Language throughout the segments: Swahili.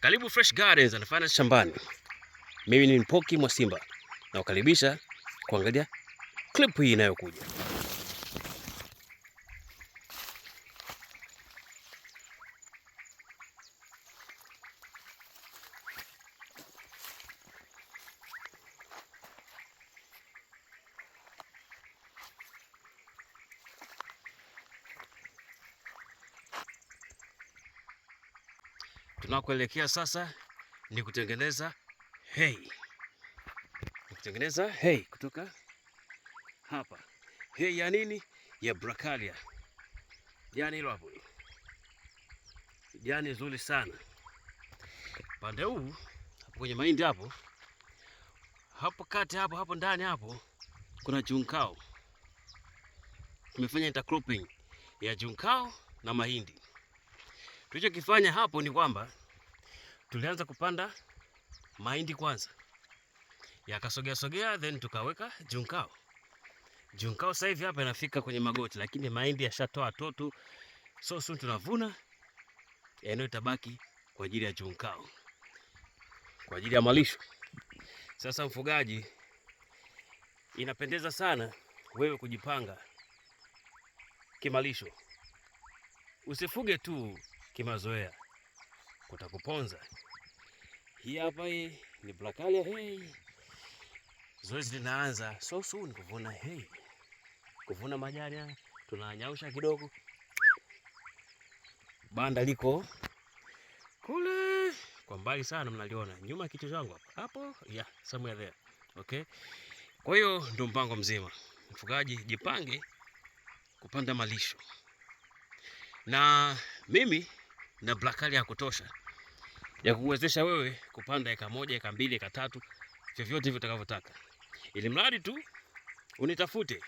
Karibu Fresh Gardens and Finance shambani. Mimi ni Mpoki mwa Simba na kukaribisha kuangalia clip hii inayokuja. Tunakoelekea sasa ni kutengeneza hay. Kutoka hapa. Hay ya nini? Ya Bracharia. Jani hilo hapo. Jani nzuri sana. Pande huu hapo kwenye mahindi hapo. Hapo kati hapo ndani hapo kuna junkao. Tumefanya intercropping ya junkao na mahindi. Tulichokifanya hapo ni kwamba tulianza kupanda mahindi kwanza, yakasogea then tukaweka junkao. Junkao sasa hivi hapa inafika kwenye magoti, lakini mahindi yashatoa toto, so soon tunavuna. Eneo itabaki kwa ajili ya junkao, kwa ajili ya malisho. Sasa mfugaji, inapendeza sana wewe kujipanga kimalisho. Usifuge tu kimazoea, kutakuponza. Hii hapa hii ni Bracharia hay. Zoezi linaanza so soon kuvuna hay. Kuvuna majani, tunanyausha kidogo. Banda liko kule kwa mbali sana, mnaliona nyuma kichwa changu hapo. Yeah, somewhere there. Okay? Kwa hiyo ndio mpango mzima. Mfugaji, jipange kupanda malisho. Na mimi na Bracharia ya kutosha ya kuwezesha wewe kupanda eka moja, eka mbili, eka tatu, vyovyote hivyo utakavyotaka. Ili mradi tu unitafute,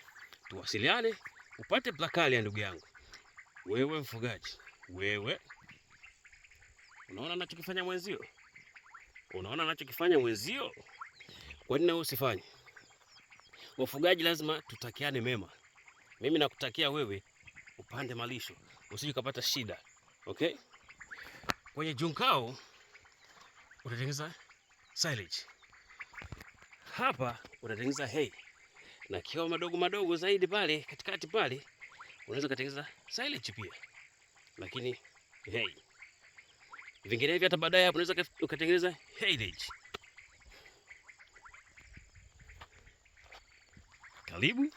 tuwasiliane, upate Bracharia ndugu yangu. Wewe mfugaji, wewe unaona ninachokifanya mwenzio? Kwa nini wewe usifanye? Wafugaji lazima tutakiane mema. Mimi nakutakia wewe upande malisho, usije kupata shida. Okay? Kwenye junkao utatengeneza silage. Hapa utatengeneza hay. Na kiwa madogo zaidi pale katikati pale unaweza kutengeneza silage pia. Lakini hay. Vinginevyo hata baadaye hapo unaweza ukatengeneza haylage. Karibu.